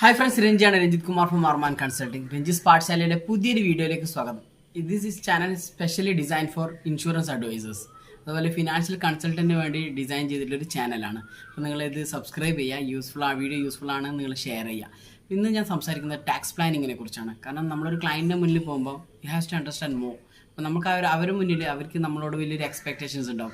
Hi friends, രഞ്ജിയാണ് Ranjith Kumar from Armaan consulting. Ranji's പാഠശാലയുടെ പുതിയൊരു വീഡിയോയിലേക്ക് സ്വാഗതം. This is channel specially design for insurance advisors, അതുപോലെ ഫിനാൻഷ്യൽ കൺസൾട്ടന്റിന് വേണ്ടി ഡിസൈൻ ചെയ്തിട്ടുള്ളൊരു ചാനലാണ്. അപ്പോൾ നിങ്ങളിത് സബ്സ്ക്രൈബ് ചെയ്യുക, വീഡിയോ യൂസ്ഫുൾ ആണ്, നിങ്ങൾ ഷെയർ ചെയ്യുക. ഇന്ന് ഞാൻ സംസാരിക്കുന്നത് ടാക്സ് പ്ലാനിങ്ങിനെ കുറിച്ചാണ്. കാരണം നമ്മളൊരു ക്ലയൻറ്റിൻ്റെ മുന്നിൽ പോകുമ്പോൾ you have to understand more. അപ്പോൾ നമുക്ക് അവരുടെ മുന്നിൽ അവർക്ക് നമ്മളോട് വലിയൊരു എക്സ്പെക്റ്റേഷൻസ് ഉണ്ടാവും.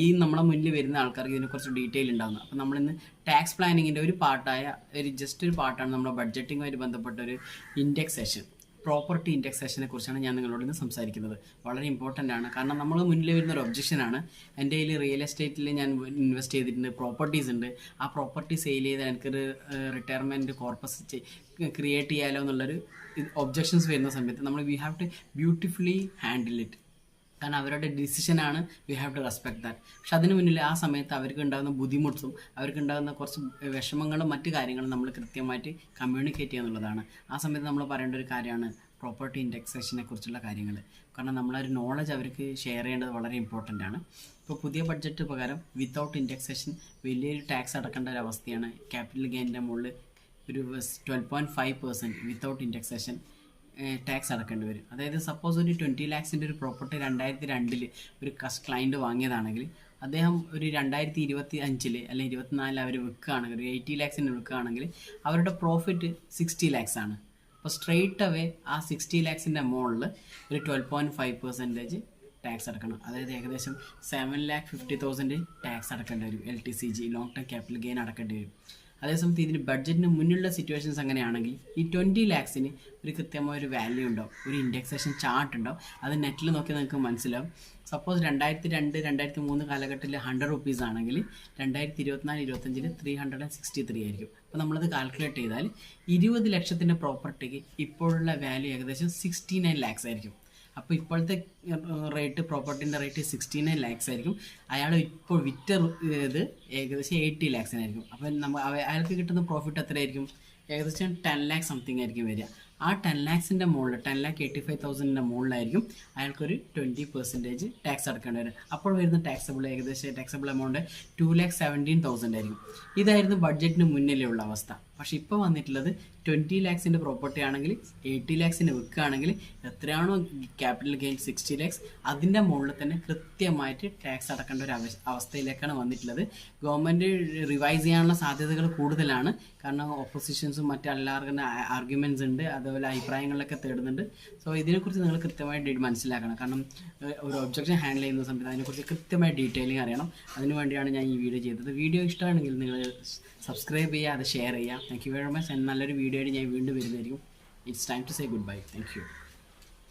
ഈ നമ്മളെ മുന്നിൽ വരുന്ന ആൾക്കാർക്ക് ഇതിനെക്കുറിച്ച് ഡീറ്റെയിൽ ഉണ്ടാകുന്നത്. അപ്പോൾ നമ്മളിന്ന് ടാക്സ് പ്ലാനിങ്ങിൻ്റെ ഒരു പാർട്ടായ ഒരു പാർട്ടാണ് നമ്മുടെ ബഡ്ജറ്റിങ്ങുമായിട്ട് ബന്ധപ്പെട്ട ഒരു ഇൻഡെക്സേഷൻ, പ്രോപ്പർട്ടി ഇൻഡെക്സേഷനെ കുറിച്ചാണ് ഞാൻ നിങ്ങളോട് ഇന്ന് സംസാരിക്കുന്നത്. വളരെ ഇമ്പോർട്ടൻ്റ് ആണ്. കാരണം നമ്മൾ മുന്നിൽ വരുന്ന ഒരു ഒബ്ജക്ഷനാണ്. എൻ്റെ കയ്യിൽ റിയൽ എസ്റ്റേറ്റിൽ ഞാൻ ഇൻവെസ്റ്റ് ചെയ്തിട്ടുണ്ട്, പ്രോപ്പർട്ടീസ് ഉണ്ട്. ആ പ്രോപ്പർട്ടി സെയിൽ ചെയ്ത് എനിക്കൊരു റിട്ടയർമെൻറ്റ് കോർപ്പസ് ക്രിയേറ്റ് ചെയ്യാലോ എന്നുള്ളൊരു ഒബ്ജക്ഷൻസ് വരുന്ന സമയത്ത് നമ്മൾ we have to beautifully handle it. കാരണം അവരുടെ ഡിസിഷനാണ്, we have to respect that. പക്ഷെ അതിന് മുന്നിൽ ആ സമയത്ത് അവർക്ക് ഉണ്ടാകുന്ന ബുദ്ധിമുട്ടും അവർക്ക് ഉണ്ടാകുന്ന കുറച്ച് വിഷമങ്ങളും മറ്റു കാര്യങ്ങളും നമ്മൾ കൃത്യമായിട്ട് കമ്മ്യൂണിക്കേറ്റ് ചെയ്യുക എന്നുള്ളതാണ്. ആ സമയത്ത് നമ്മൾ പറയേണ്ട ഒരു കാര്യമാണ് പ്രോപ്പർട്ടി ഇൻഡെക്സേഷനെ കുറിച്ചുള്ള കാര്യങ്ങൾ. കാരണം നമ്മളൊരു നോളജ് അവർക്ക് ഷെയർ ചെയ്യേണ്ടത് വളരെ ഇമ്പോർട്ടൻ്റ് ആണ്. ഇപ്പോൾ പുതിയ ബഡ്ജറ്റ് പ്രകാരം വിത്തൗട്ട് ഇൻഡെക്സേഷൻ വലിയൊരു ടാക്സ് അടക്കേണ്ട ഒരു അവസ്ഥയാണ്. ക്യാപിറ്റൽ ഗെയിൻ്റെ മുകളിൽ ഒരു 12.5% വിത്തൗട്ട് ഇൻഡെക്സേഷൻ ടാക്സ് അടക്കേണ്ടി വരും. അതായത് സപ്പോസ് ഒരു 20 lakhs ഒരു പ്രോപ്പർട്ടി 2002 ഒരു ക്ലയൻറ്റ് വാങ്ങിയതാണെങ്കിൽ അദ്ദേഹം ഒരു 2025 അല്ലെങ്കിൽ 2024 അവർ വിൽക്കുകയാണെങ്കിൽ ഒരു 80 lakhs വിൽക്കുകയാണെങ്കിൽ അവരുടെ പ്രോഫിറ്റ് 60 lakhs ആണ്. അപ്പോൾ സ്ട്രെയിറ്റ് അവേ ആ 60 lakhs മുകളിൽ ഒരു 12.5% ടാക്സ് അടക്കണം. അതായത് ഏകദേശം 7,50,000 ടാക്സ് അടക്കേണ്ടി വരും. LTCG, long term capital gain അടക്കേണ്ടി വരും. അതേസമയത്ത് ഇതിന് ബഡ്ജറ്റിന് മുന്നിലുള്ള സിറ്റുവേഷൻസ് അങ്ങനെയാണെങ്കിൽ ഈ 20 lakhs ഒരു കൃത്യമായ ഒരു വാല്യൂ ഉണ്ടാവും, ഒരു ഇൻഡെക്സേഷൻ ചാർട്ട് ഉണ്ടാവും. അത് നെറ്റിൽ നോക്കിയാൽ നിങ്ങൾക്ക് മനസ്സിലാവും. സപ്പോസ് 2002, 2003 കാലഘട്ടത്തിൽ 100 rupees ആണെങ്കിൽ 2024-25 363 ആയിരിക്കും. അപ്പോൾ നമ്മളത് കാൽക്കുലേറ്റ് ചെയ്താൽ 20 ലക്ഷത്തിൻ്റെ പ്രോപ്പർട്ടിക്ക് ഇപ്പോഴുള്ള വാല്യൂ ഏകദേശം 69 lakhs ആയിരിക്കും. അപ്പോൾ ഇപ്പോഴത്തെ റേറ്റ്, പ്രോപ്പർട്ടിൻ്റെ റേറ്റ് 69 lakhs ആയിരിക്കും. അയാൾ ഇപ്പോൾ വിറ്റ ഇത് ഏകദേശം 80 lakhs അപ്പോൾ അയാൾക്ക് കിട്ടുന്ന പ്രോഫിറ്റ് എത്രയായിരിക്കും? ഏകദേശം 10 lakh സംതിങ് ആയിരിക്കും വരിക. ആ 10 lakhs മുകളിൽ 10,85,000 മുകളിലായിരിക്കും അയാൾക്കൊരു 20% ടാക്സ് അടക്കേണ്ടി വരും. അപ്പോൾ വരുന്ന ടാക്സബിൾ എമൗണ്ട് 2,17,000 ആയിരിക്കും. ഇതായിരുന്നു ബഡ്ജറ്റിന് മുന്നിലുള്ള അവസ്ഥ. പക്ഷേ ഇപ്പോൾ വന്നിട്ടുള്ളത് 20 lakhs പ്രോപ്പർട്ടി ആണെങ്കിൽ 80 lakhs വിൽക്കുകയാണെങ്കിൽ എത്രയാണോ ക്യാപിറ്റൽ ഗെയിൻ 60 lakhs അതിൻ്റെ മുകളിൽ തന്നെ കൃത്യമായിട്ട് ടാക്സ് അടക്കേണ്ട ഒരു അവസ്ഥയിലേക്കാണ് വന്നിട്ടുള്ളത്. ഗവൺമെൻറ് റിവൈസ് ചെയ്യാനുള്ള സാധ്യതകൾ കൂടുതലാണ്. കാരണം ഓപ്പോസിഷൻസും മറ്റെല്ലാവർക്കും ആർഗ്യുമെൻറ്റ്സ് ഉണ്ട്, അതുപോലെ അഭിപ്രായങ്ങളിലൊക്കെ തേടുന്നുണ്ട്. സോ ഇതിനെക്കുറിച്ച് നിങ്ങൾ കൃത്യമായിട്ട് മനസ്സിലാക്കണം. കാരണം ഒരു ഒബ്ജക്ഷൻ ഹാൻഡിൽ ചെയ്യുന്ന സമയത്ത് അതിനെക്കുറിച്ച് കൃത്യമായി ഡീറ്റെയിലിംഗ് അറിയണം. അതിനുവേണ്ടിയാണ് ഞാൻ ഈ വീഡിയോ ചെയ്തത്. വീഡിയോ ഇഷ്ടമാണെങ്കിൽ നിങ്ങൾ സബ്സ്ക്രൈബ് ചെയ്യുക, അത് ഷെയർ ചെയ്യുക. Thank you very much. നല്ലൊരു വീഡിയോ ആയിട്ട് ഞാൻ വീണ്ടും വരുന്നതായിരിക്കും. It's time to say goodbye. Thank U.